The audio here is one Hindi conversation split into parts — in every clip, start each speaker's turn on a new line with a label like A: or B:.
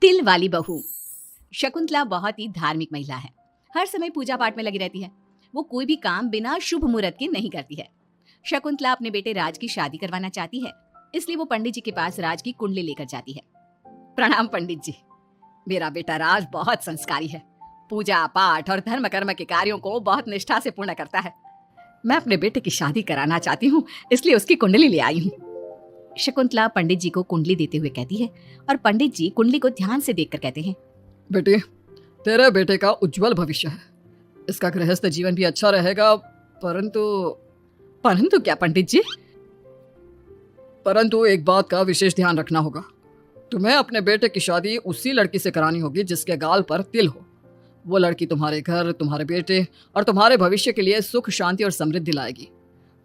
A: तिल वाली बहू। शकुंतला बहुत ही धार्मिक महिला है। हर समय पूजा पाठ में लगी रहती है। वो कोई भी काम बिना शुभ मुहूर्त के नहीं करती है। शकुंतला अपने बेटे राज की शादी करवाना चाहती है, इसलिए वो पंडित जी के पास राज की कुंडली लेकर जाती है। प्रणाम पंडित जी, मेरा बेटा राज बहुत संस्कारी है। पूजा पाठ और धर्म कर्म के कार्यों को बहुत निष्ठा से पूर्ण करता है। मैं अपने बेटे की शादी कराना चाहती हूँ, इसलिए उसकी कुंडली ले आई हूँ। शकुंतला पंडित जी को कुंडली देते हुए कहती है और पंडित जी कुंडली को ध्यान से देखकर कहते हैं,
B: बेटे, तेरे बेटे का उज्जवल भविष्य है। इसका गृहस्थ जीवन भी अच्छा रहेगा,
A: परंतु क्या पंडित जी?
B: परंतु एक बात का विशेष ध्यान रखना होगा। तुम्हें अपने बेटे की शादी उसी लड़की से करानी होगी जिसके गाल पर तिल हो। वो लड़की तुम्हारे घर, तुम्हारे बेटे और तुम्हारे भविष्य के लिए सुख, शांति और समृद्धि लाएगी।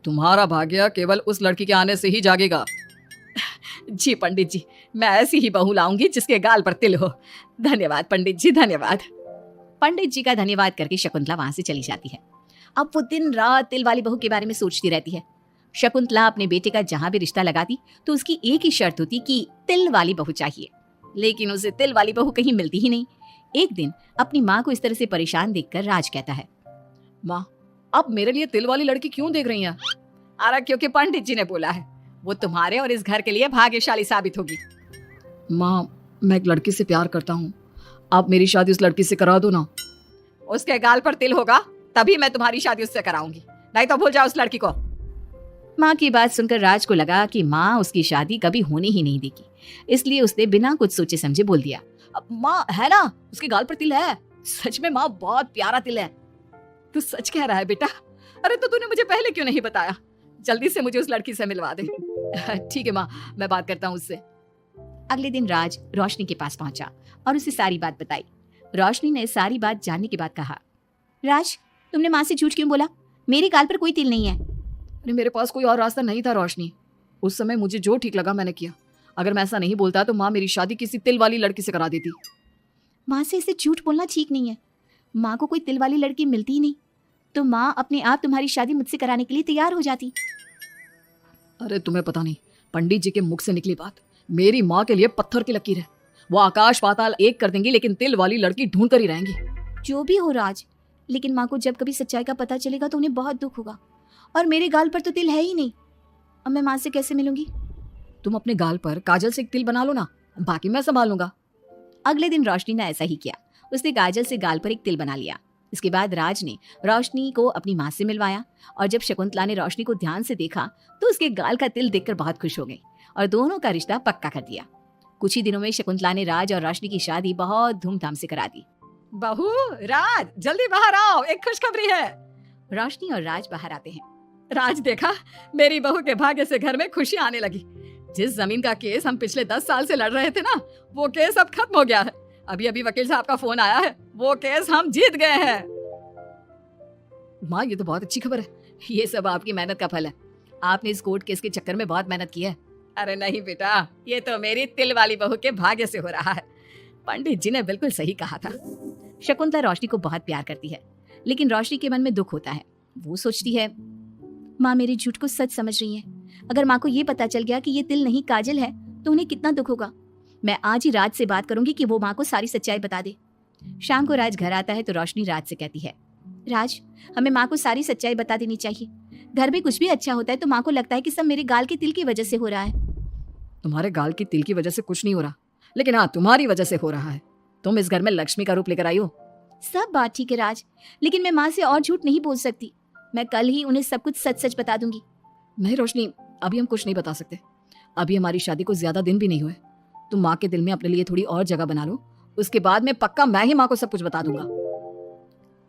B: तुम्हारा भाग्य केवल उस लड़की के आने से ही जागेगा।
A: जी पंडित जी, मैं ऐसी ही बहू लाऊंगी जिसके गाल पर तिल हो। धन्यवाद पंडित जी, धन्यवाद। पंडित जी का धन्यवाद करके शकुंतला वहां से चली जाती है। अब वो दिन रात तिल वाली बहू के बारे में सोचती रहती है। शकुंतला अपने बेटे का जहां भी रिश्ता लगाती तो उसकी एक ही शर्त होती कि तिल वाली बहू चाहिए, लेकिन उसे तिल वाली बहू कहीं मिलती ही नहीं। एक दिन अपनी माँ को इस तरह से परेशान देखकर राज कहता है,
B: माँ, आप मेरे लिए तिल वाली लड़की क्यों देख रही हैं?
A: अरे क्योंकि पंडित जी ने बोला है, वो तुम्हारे और इस घर के लिए भाग्यशाली साबित होगी।
B: माँ, मैं एक लड़की से प्यार करता हूँ। आप मेरी शादी उस लड़की से करा दो ना।
A: उसके गाल पर तिल होगा तभी मैं तुम्हारी शादी उससे कराऊंगी, नहीं तो भूल जाओ उस लड़की को। माँ की बात सुनकर राज को लगा कि माँ उसकी शादी कभी होने ही नहीं देगी, इसलिए उसने बिना कुछ सोचे समझे बोल दिया, माँ है ना, उसके गाल पर तिल है। सच में माँ, बहुत प्यारा तिल है। तू सच कह रहा है बेटा? अरे तो तूने मुझे पहले क्यों नहीं बताया? जल्दी से मुझे उस लड़की से मिलवा दे। ठीक है माँ, मैं बात करता हूँ उससे। अगले दिन राज रोशनी के पास पहुंचा और उसे सारी बात बताई। रोशनी ने सारी बात जानने के बाद कहा, राज, तुमने माँ से झूठ क्यों बोला? मेरे गाल पर कोई तिल नहीं है।
B: अरे मेरे पास कोई और रास्ता नहीं था रोशनी। उस समय मुझे जो ठीक लगा मैंने किया। अगर मैं ऐसा नहीं बोलता तो माँ मेरी शादी किसी तिल वाली लड़की से करा देती।
A: माँ से इसे झूठ बोलना ठीक नहीं है। माँ को कोई तिल वाली लड़की मिलती ही नहीं तो माँ अपने आप तुम्हारी शादी मुझसे कराने के लिए तैयार हो जाती।
B: अरे तुम्हें पता नहीं, पंडित जी के मुख से निकली बात मेरी माँ के लिए पत्थर की लकीर है। वो आकाश पाताल एक कर देंगी, लेकिन तिल वाली लड़की ढूंढ कर ही रहेंगी।
A: जो भी हो राज, लेकिन माँ को जब कभी सच्चाई का पता चलेगा तो उन्हें बहुत दुख होगा। और मेरे गाल पर तो तिल है ही नहीं, अब मैं माँ से कैसे मिलूंगी?
B: तुम अपने गाल पर काजल से एक तिल बना लो ना, बाकी मैं संभाल लूंगा।
A: अगले दिन रोशनी ने ऐसा ही किया। उसने काजल से गाल पर एक तिल बना लिया। इसके बाद राज ने रोशनी को अपनी माँ से मिलवाया और जब शकुंतला ने रोशनी को ध्यान से देखा तो उसके गाल का तिल देखकर बहुत खुश हो गई और दोनों का रिश्ता पक्का कर दिया। कुछ ही दिनों में शकुंतला ने राज और रोशनी की शादी बहुत धूमधाम से करा दी। बहू, राज, जल्दी बाहर आओ, एक खुशखबरी है। रोशनी और राज बाहर आते हैं। राज, देखा, मेरी बहू के भाग्य से घर में खुशी आने लगी। जिस जमीन का केस हम पिछले 10 साल से लड़ रहे थे ना, वो केस अब खत्म हो गया है। अभी अभी वकील साहब का फोन आया है, वो केस हम जीत गए हैं।
B: माँ, ये तो बहुत अच्छी खबर है।
A: ये सब आपकी मेहनत का फल है। आपने इस कोर्ट केस के चक्कर में बहुत मेहनत की है। अरे नहीं बेटा, ये तो मेरी तिल वाली बहू के भाग्य से हो रहा है। पंडित जी ने बिल्कुल सही कहा था। शकुंतला रोशनी को बहुत प्यार करती है, लेकिन रोशनी के मन में दुख होता है। वो सोचती है, माँ मेरे झूठ को सच समझ रही है। अगर माँ को ये पता चल गया कि ये तिल नहीं काजल है तो उन्हें कितना दुख होगा। मैं आज ही राज से बात करूंगी कि वो माँ को सारी सच्चाई बता दे। शाम को राज घर आता है तो रोशनी राज से कहती है, राज, हमें माँ को सारी सच्चाई बता देनी चाहिए। घर में कुछ भी अच्छा होता है तो माँ को लगता है कि सब मेरे गाल के तिल की वजह से हो रहा है।
B: तुम्हारे गाल की तिल की वजह से कुछ नहीं हो रहा, लेकिन हाँ, तुम्हारी वजह से हो रहा है। तुम इस घर में लक्ष्मी का रूप लेकर आई हो।
A: सब बात ठीक है राज, लेकिन मैं माँ से और झूठ नहीं बोल सकती। मैं कल ही उन्हें सब कुछ सच सच बता दूंगी।
B: नहीं रोशनी, अभी हम कुछ नहीं बता सकते। अभी हमारी शादी को ज्यादा दिन भी नहीं हुए। तुम माँ के दिल में अपने लिए थोड़ी और जगह बना लो, उसके बाद में पक्का मैं ही माँ को सब कुछ बता दूंगा।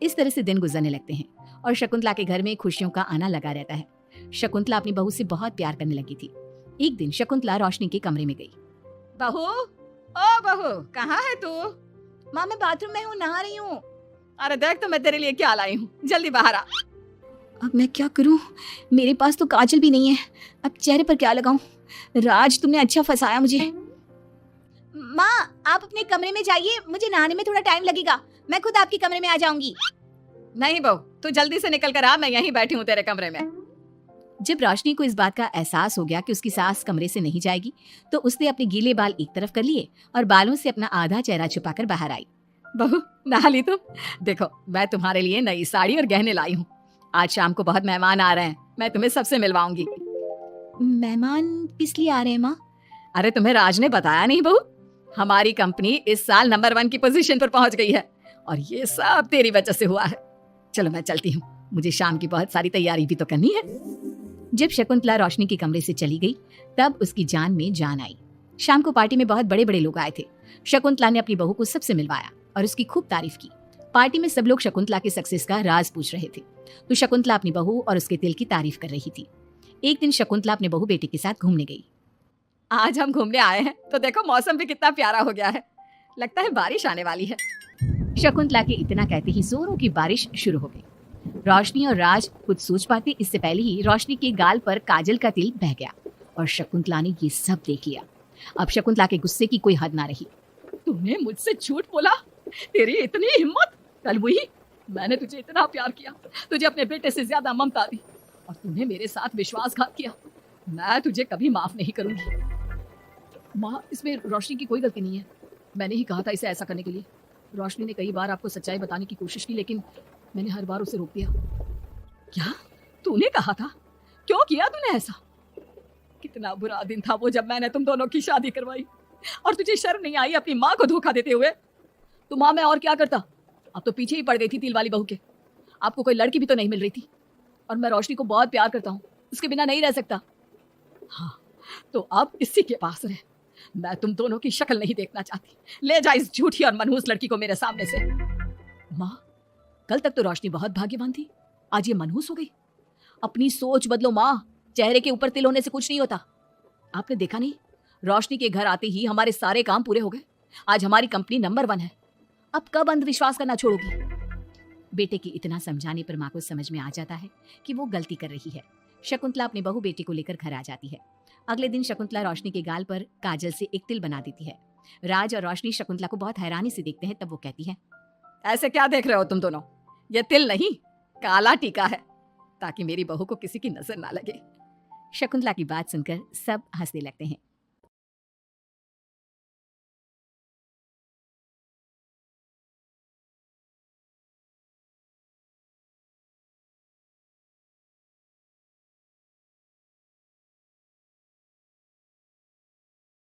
A: इस तरह से दिन गुजरने लगते हैं और शकुंतला के घर में खुशियों का आना लगा रहता है। शकुंतला अपनी बहू से बहुत प्यार करने लगी थी। एक दिन शकुंतला रोशनी के कमरे में गई। बहू, ओ बहू, कहाँ है तू? माँ, मैं बाथरूम में हूँ, नहा रही हूँ। अरे देख तो मैं तेरे लिए क्या लाई हूँ, जल्दी बाहर आ। अब मैं क्या करूँ? मेरे पास तो काजल भी नहीं है, अब चेहरे पर क्या लगाऊं? राज, तुमने अच्छा फंसाया मुझे। माँ, आप अपने कमरे में जाइए, मुझे नहाने में थोड़ा टाइम लगेगा। मैं खुद आपके कमरे में आ जाऊंगी। नहीं बहू, तू जल्दी से निकल कर आ, मैं यहीं बैठी हूँ तेरे कमरे में। जब रोशनी को इस बात का एहसास हो गया कि उसकी सास कमरे से नहीं जाएगी, तो उसने अपने गीले बाल एक तरफ कर लिए और बालों से अपना आधा चेहरा छुपाकर बाहर आई। बहू, नहा ली तुम? देखो, मैं तुम्हारे लिए नई साड़ी और गहने लाई हूँ। आज शाम को बहुत मेहमान आ रहे हैं, मैं तुम्हें सबसे मिलवाऊंगी। मेहमान किस लिए आ रहे हैं माँ? अरे तुम्हें राज ने बताया नहीं बहू? हमारी कंपनी इस साल नंबर 1 की पोजीशन पर पहुंच गई है और ये सब तेरी वजह से हुआ है। चलो मैं चलती हूँ, मुझे शाम की बहुत सारी तैयारी भी तो करनी है। जब शकुंतला रोशनी के कमरे से चली गई, तब उसकी जान में जान आई। शाम को पार्टी में बहुत बड़े बड़े लोग आए थे। शकुंतला ने अपनी बहू को सबसे मिलवाया और उसकी खूब तारीफ की। पार्टी में सब लोग शकुंतला के सक्सेस का राज पूछ रहे थे, तो शकुंतला अपनी बहू और उसके दिल की तारीफ कर रही थी। एक दिन शकुंतला अपने बहू बेटे के साथ घूमने गई। आज हम घूमने आए हैं तो देखो मौसम भी कितना प्यारा हो गया है, लगता है बारिश आने वाली है। शकुंतला के इतना कहते ही जोरों की बारिश शुरू हो गई। रोशनी और राज कुछ सोच पाते इससे पहले ही रोशनी के गाल पर काजल का तिल बह गया और शकुंतला ने ये सब देख लिया। अब शकुंतला के गुस्से की कोई हद ना रही। तूने मुझसे झूठ बोला? तेरी इतनी हिम्मत? कल वही मैंने तुझे इतना प्यार किया, तुझे अपने बेटे से ज्यादा ममता दी और तूने मेरे साथ विश्वासघात किया। मैं तुझे कभी माफ नहीं करूंगी। माँ, इसमें रोशनी की कोई गलती नहीं है। मैंने ही कहा था इसे ऐसा करने के लिए। रोशनी ने कई बार आपको सच्चाई बताने की कोशिश की, लेकिन मैंने हर बार उसे रोक दिया। क्या तूने कहा था? क्यों किया तूने ऐसा? कितना बुरा दिन था वो जब मैंने तुम दोनों की शादी करवाई और तुझे शर्म नहीं आई अपनी माँ को धोखा देते हुए? तो माँ, मैं और क्या करता? अब तो पीछे ही पड़ गई थी तिल वाली बहू के। आपको कोई लड़की भी तो नहीं मिल रही थी और मैं रोशनी को बहुत प्यार करता हूँ, उसके बिना नहीं रह सकता। हाँ, तो अब इसी के पास रहे। मैं तुम दोनों की शक्ल नहीं देखना चाहती। ले जा इस झूठी और मनहूस लड़की को मेरे सामने से। माँ, कल तक तो रोशनी बहुत भाग्यवान थी, आज ये मनहूस हो गई। अपनी सोच बदलो माँ, चेहरे के ऊपर तिल होने से कुछ नहीं होता। आपने देखा नहीं, रोशनी के घर आते ही हमारे सारे काम पूरे हो गए। आज हमारी कंपनी नंबर 1 है। अब कब अंधविश्वास करना छोड़ोगी? बेटे के इतना समझाने पर माँ को समझ में आ जाता है कि वो गलती कर रही है। शकुंतला अपने बहू बेटे को लेकर घर आ जाती है। अगले दिन शकुंतला रोशनी के गाल पर काजल से एक तिल बना देती है। राज और रोशनी शकुंतला को बहुत हैरानी से देखते हैं। तब वो कहती है, ऐसे क्या देख रहे हो तुम दोनों? ये तिल नहीं, काला टीका है, ताकि मेरी बहू को किसी की नजर ना लगे। शकुंतला की बात सुनकर सब हंसने लगते हैं।